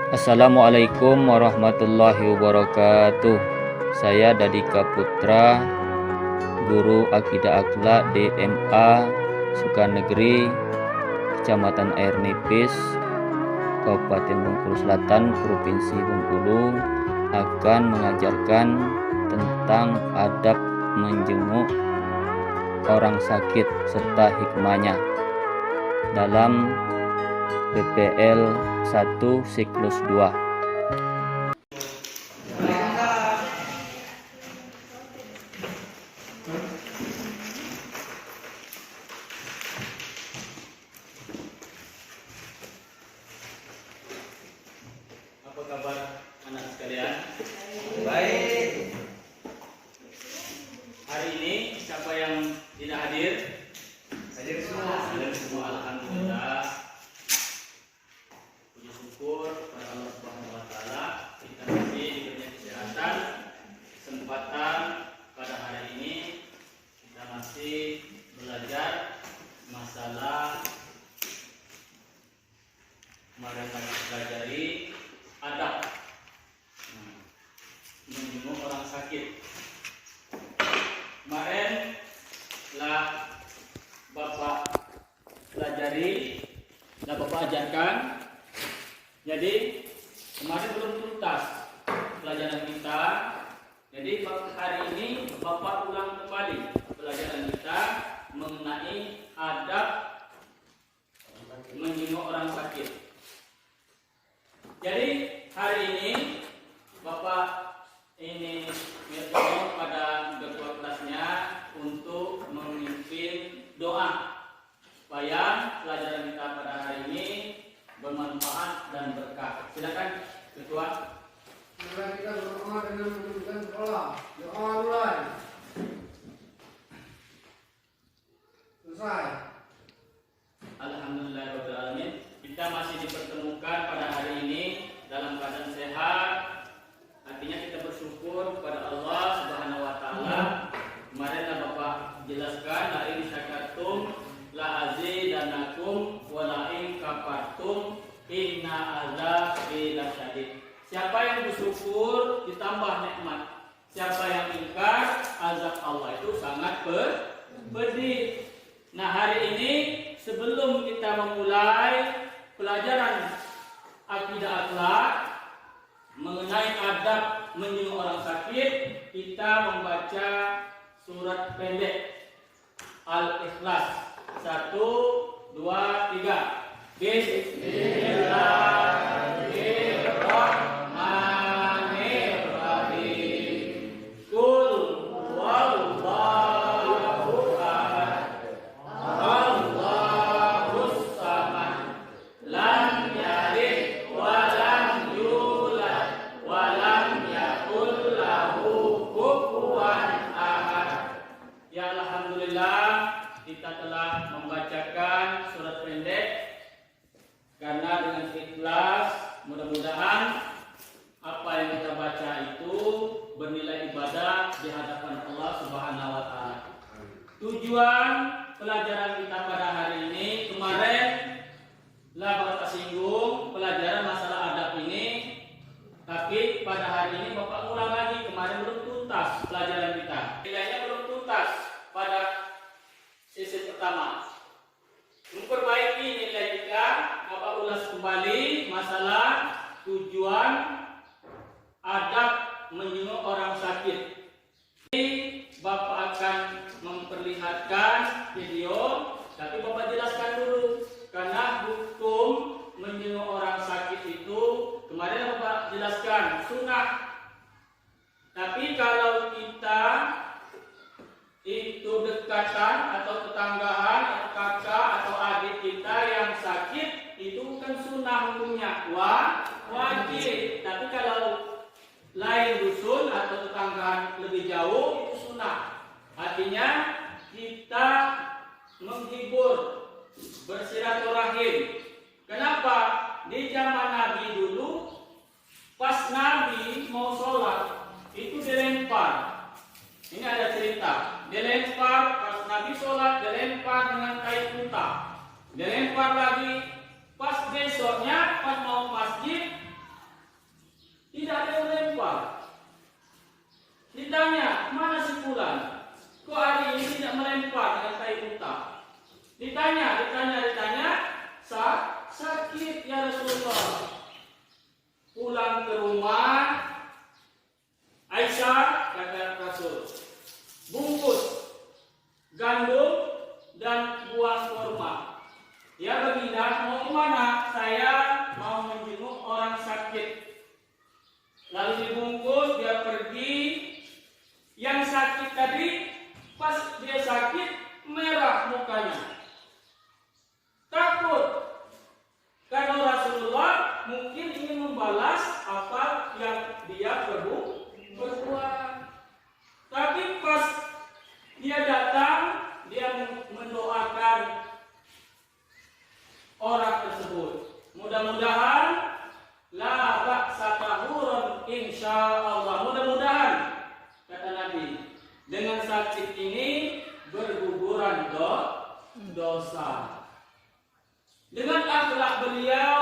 Assalamualaikum warahmatullahi wabarakatuh. Saya Dadika Putra, Guru Akidah Akhlak DMA Sukanegeri, Kecamatan Air Nipis, Kabupaten Bengkulu Selatan, Provinsi Bengkulu, akan mengajarkan tentang adab menjenguk orang sakit serta hikmahnya dalam PPL 1 siklus 2. Apa kabar anak sekalian? Baik. Hari ini siapa yang tidak hadir? Hadir semua. Hadir semua, alhamdulillah. Puji syukur kepada Allah Subhanahu wa taala, kita masih diberi kesehatan, kesempatan pada hari ini kita masih belajar masalah kemarin kami pelajari adab menjenguk orang sakit. Kemarin telah Bapak pelajari, telah Bapak ajarkan. Jadi kemarin belum tuntas pelajaran kita. Jadi hari ini Bapak ulang kembali pelajaran kita mengenai adab menjenguk orang sakit. Jadi hari ini Bapak ini minta pada ketua kelasnya untuk memimpin doa supaya pelajaran kita pada hari ini bermanfaat dan berkah. Silakan ketua. Mari kita berdoa dengan menunjukkan pola. Doa mulai. Selesai. Alhamdulillahirobbilalamin. Kita masih dipertemukan pada hari ini dalam keadaan sehat. Artinya kita bersyukur kepada Allah Subhanahu wa taala. Kemarin Bapak jelaskan la in syakartum la azidanakum wa la in kafartum inna azabi lasyadid. Siapa yang bersyukur ditambah nikmat. Siapa yang ingkar, azab Allah itu sangat pedih. Nah, hari ini sebelum kita memulai pelajaran akidah akhlak mengenai adab menjenguk orang sakit, kita membaca surat pendek Al-Ikhlas. 1, 2, 3. Bismillahirrahmanirrahim. Qul huwallahu ahad, Allahus samad, lam yalid wa lam yulad wa lam yakul lahu kufuwan ahad. Ya alhamdulillah, kita telah membacakan surat pendek karena dengan ikhlas mudah-mudahan apa yang kita baca itu bernilai ibadah di hadapan Allah Subhanahu wa taala. Tujuan pelajaran kita pada hari ini kemarin telah Bapak singgung pelajaran masalah adab ini, tapi pada hari ini Bapak ulang lagi, kemarin belum tuntas pelajaran kita. Nilainya belum tuntas pada sesi pertama. Memperbaiki nilai kita, Bapak ulas kembali masalah tujuan adab menjenguk orang sakit. Ini Bapak akan memperlihatkan video, tapi Bapak jelaskan dulu karena hukum menjenguk orang sakit itu kemarin Bapak jelaskan sunnah. Tapi kalau kita itu dekatan atau tetanggaan atau kakak atau adik kita yang sakit, itu bukan sunnah hukumnya, wajib. Tapi kalau lain dusun atau tetanggaan lebih jauh, itu sunnah. Artinya kita menghibur, bersilaturahim. Kenapa? Di zaman Nabi dulu, pas Nabi mau sholat, itu dilempar. Ini ada cerita. Dilempar pas Nabi sholat, dilempar dengan kain unta. Dilempar lagi. Pas besoknya, pas mau masjid, membalas apa yang dia berbuat. Tapi pas dia datang, dia mendoakan orang tersebut. Mudah-mudahan la ba'sa tahurun insyaallah. Mudah-mudahan, kata Nabi, dengan sakit ini berguguran dosa. Dengan akhlak beliau,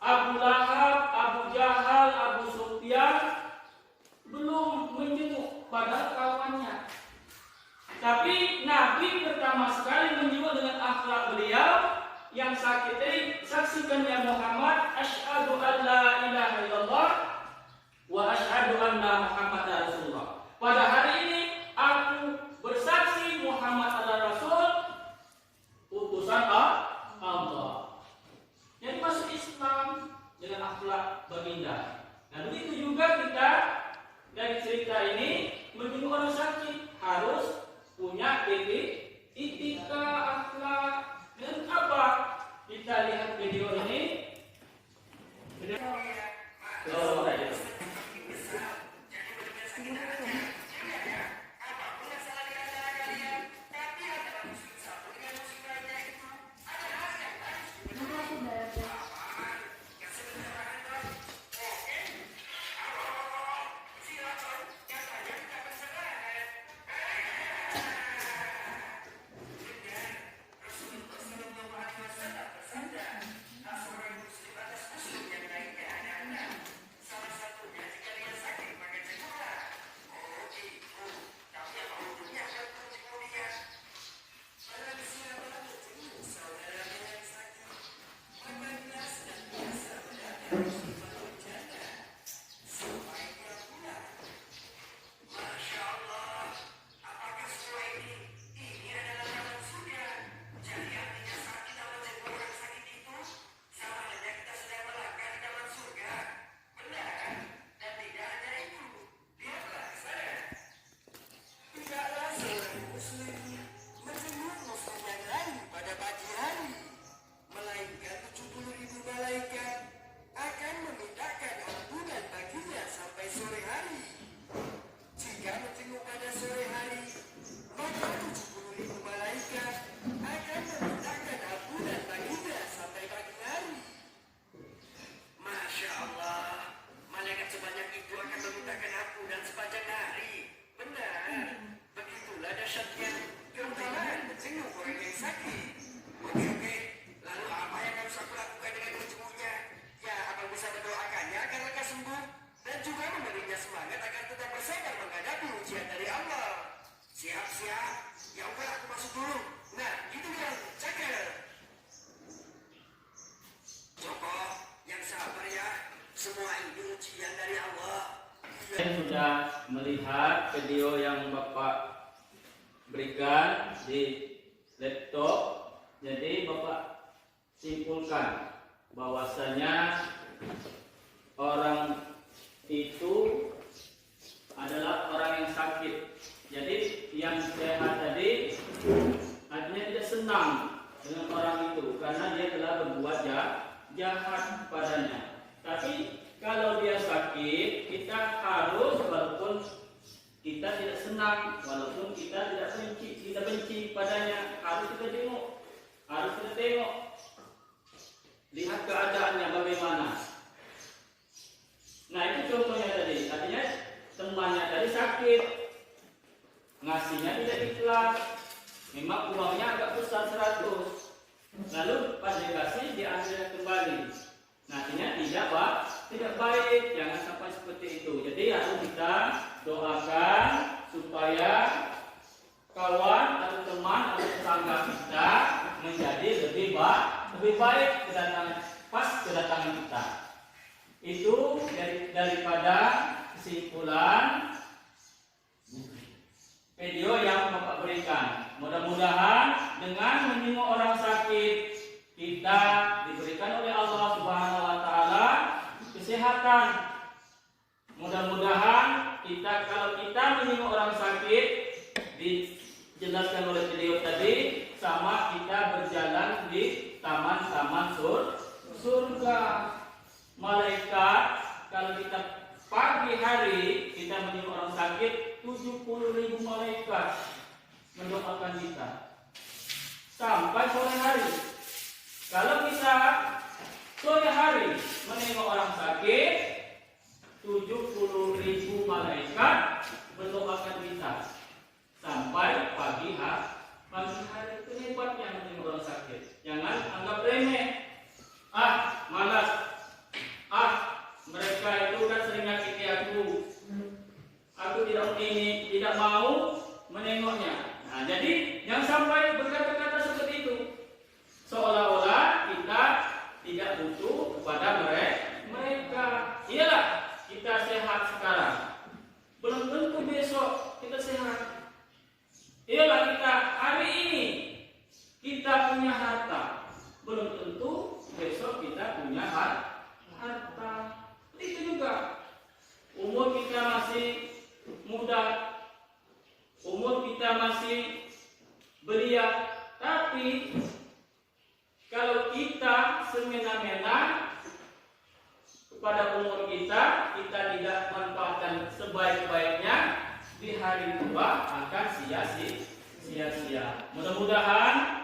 Abu Lahab, Abu Jahal, Abu Sufyan belum menjenguk pada kawannya. Tapi Nabi pertama sekali menjenguk dengan akhlak beliau yang sakit ini. Saksikan ya Muhammad, asyhadu an la ilaha illallah wa asyhadu anna Muhammadar Rasulullah. Pada hari ini aku bersaksi Muhammad adalah Rasul, utusan Allah. Jadi masuk Islam dengan akhlak baginda. Nah begitu juga kita dari cerita ini menjenguk orang sakit harus punya etika akhlak. Dan apa? Kita lihat video ini. Saya sudah melihat video yang Bapak berikan di laptop. Jadi Bapak simpulkan bahwasanya orang itu adalah orang yang sakit. Jadi yang sehat tadi artinya tidak senang dengan orang itu karena dia telah berbuat jahat padanya. Tapi kalau dia sakit, kita harus, walaupun kita tidak senang, walaupun kita tidak benci padanya, harus kita tengok, lihat keadaannya bagaimana. Nah itu contohnya tadi, artinya temannya tadi sakit, ngasihnya tidak ikhlas, memang uangnya agak besar 100, lalu pas dikasih diambil kembali. Nantinya tidak baik, jangan sampai seperti itu. Jadi harus kita doakan supaya kawan atau teman atau tetangga kita menjadi lebih baik kedatangan kita. Itu daripada kesimpulan video yang Bapak berikan. Mudah-mudahan dengan menjenguk orang sakit kita diberikan oleh Allah Subhanahu wa taala kesehatan. Mudah-mudahan kalau kita menjenguk orang sakit, dijelaskan oleh video tadi, sama kita berjalan di taman-taman surga. malaikat kalau kita pagi hari kita menyuruh orang sakit 70.000 malaikat mendoakan kita sampai sore hari. Kalau kita sore hari menengok orang sakit 70.000 malaikat mendoakan kita sampai pagi hari. Itu hebatnya menengok orang sakit. Jangan anggap remeh. Malas. Mereka itu kan sering nyakiti aku. Aku tidak mau menengoknya. Nah, jadi jangan sampai berkata-kata seperti itu. Seolah-olah kita tidak butuh kepada mereka. Iyalah, kita sehat sekarang. Belum tentu besok kita sehat. Iyalah, kita hari ini kita punya harta. Belum tentu besok kita punya harta. Itu juga. Umur kita masih muda. Umur kita masih belia. Tapi kalau kita semena-mena kepada umur kita tidak manfaatkan sebaik-baiknya, di hari tua akan sia-sia. Mudah-mudahan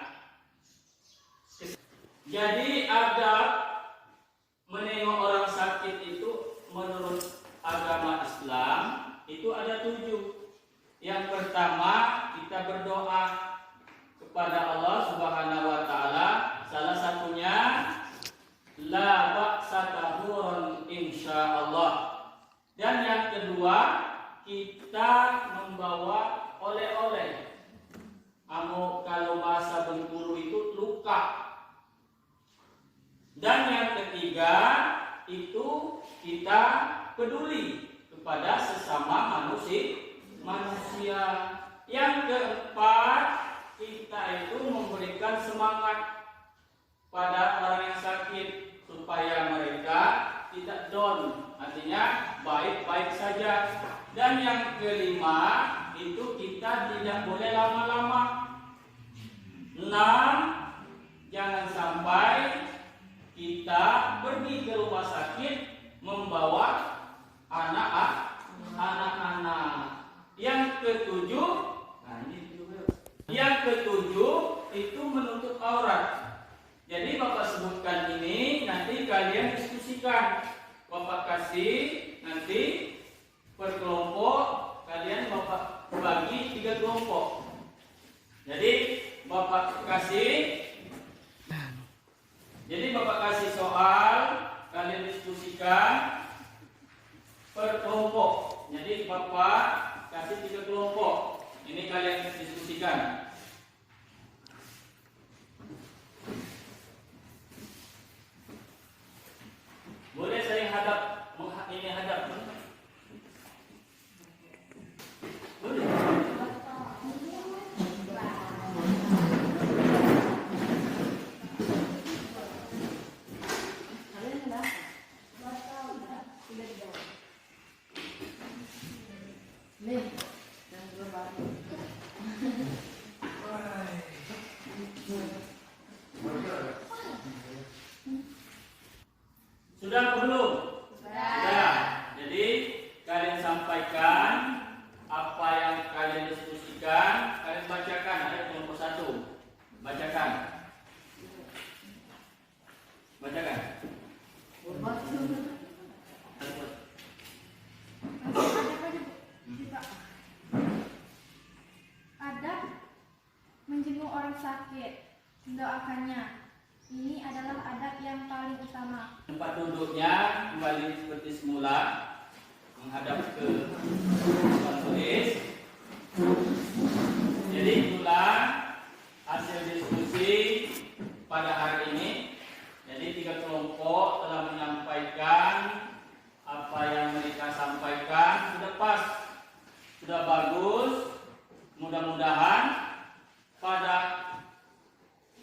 jadi adab menengok orang sakit itu menurut agama Islam itu ada 7. Yang pertama, kita berdoa kepada Allah Subhanahu wa taala. Salah satunya la ba'sa tahurun insyaallah. Dan yang kedua, kita membawa oleh-oleh. Kalau bahasa Bengkulu itu luka. Dan yang ketiga itu kita peduli kepada sesama manusia. Yang keempat, kita itu memberikan semangat pada orang yang sakit supaya mereka tidak down, artinya baik-baik saja. Dan yang kelima itu kita tidak boleh lama-lama. 6, jangan sampai kita pergi ke rumah sakit membawa anak-anak. Yang ketujuh, itu menutup aurat. Jadi Bapak sebutkan ini, nanti kalian diskusikan. Bapak kasih nanti per kelompok, kalian Bapak bagi 3 kelompok. Jadi Bapak kasih soal, kalian diskusikan per kelompok. Jadi Bapak kasih 3 kelompok. Ini kalian diskusikan. Boleh saya hadap? Boleh. Sudah atau belum? Sudah. Jadi kalian sampaikan apa yang kalian diskusikan, kalian bacakan. Ada kelompok 1. Bacakan. Adab menjenguk orang sakit, mendoakannya. Ini adalah adab yang paling utama. Tempat duduknya kembali seperti semula, menghadap ke tulis. Jadi itulah hasil diskusi pada hari ini. Jadi 3 kelompok telah menyampaikan apa yang mereka sampaikan. Sudah pas, sudah bagus. Mudah-mudahan pada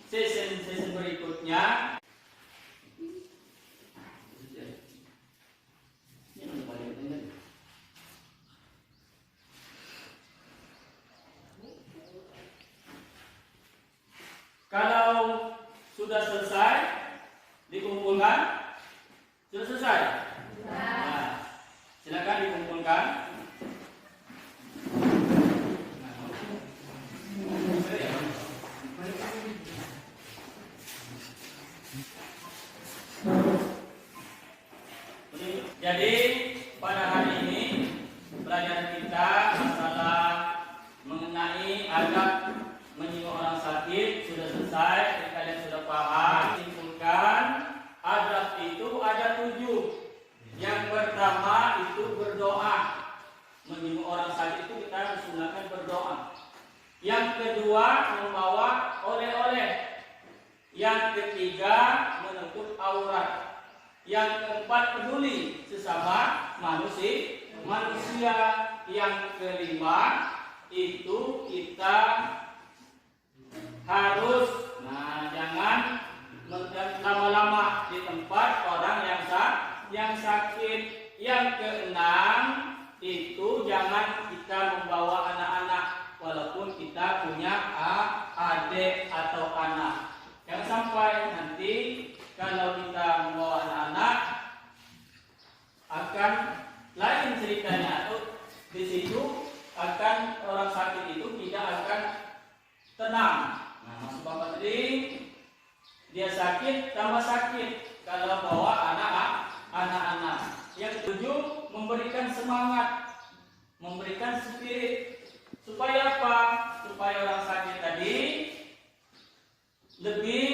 sesi berikutnya kalau sudah selesai dikumpulkan, Jadi pada hari ini pelajaran kita masalah mengenai adab menyinggung orang sakit sudah selesai. Jadi kalian sudah paham. Simpulkan, adab itu ada 7. Yang pertama itu berdoa. Menyinggung orang sakit itu kita disunahkan berdoa. Yang kedua membawa oleh-oleh. Yang ketiga menutup aurat. Yang keempat peduli sesama manusia. Yang kelima itu kita harus jangan lama-lama di tempat orang yang sakit. Yang keenam itu jangan kita membawa anak-anak walaupun kita punya adik atau anak. Jangan sampai nanti kalau kita membawa anak-anak akan lain ceritanya. Di situ akan orang sakit itu tidak akan tenang. Maksud Bapak tadi dia sakit tambah sakit kalau bawa anak-anak. Yang 7 memberikan semangat, memberikan spirit. Supaya apa? Supaya orang sakit tadi lebih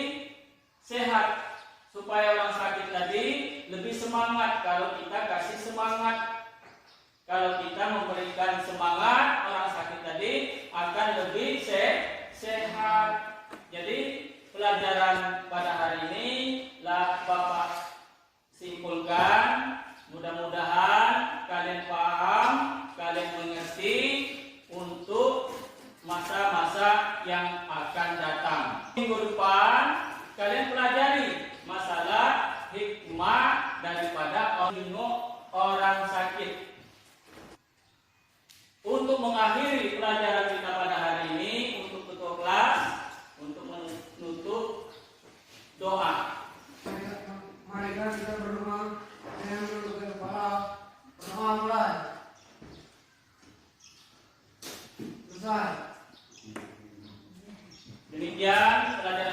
sehat. Supaya orang sakit tadi lebih semangat. Kalau kita kasih semangat, kalau kita memberikan semangat, orang sakit tadi akan lebih sehat. Jadi pelajaran pada hari ini lah Bapak simpulkan. Mudah-mudahan kalian paham, kalian mengerti untuk masa-masa yang akan datang. Minggu depan kalian pelajari masalah hikmah daripada orang sakit. Untuk mengakhiri pelajaran kita pada hari ini, untuk ketua kelas, untuk menutup doa. Mari kita berdoa dengan menundukkan kepala. Berdoa mulai. Selesai. Demikian pelajaran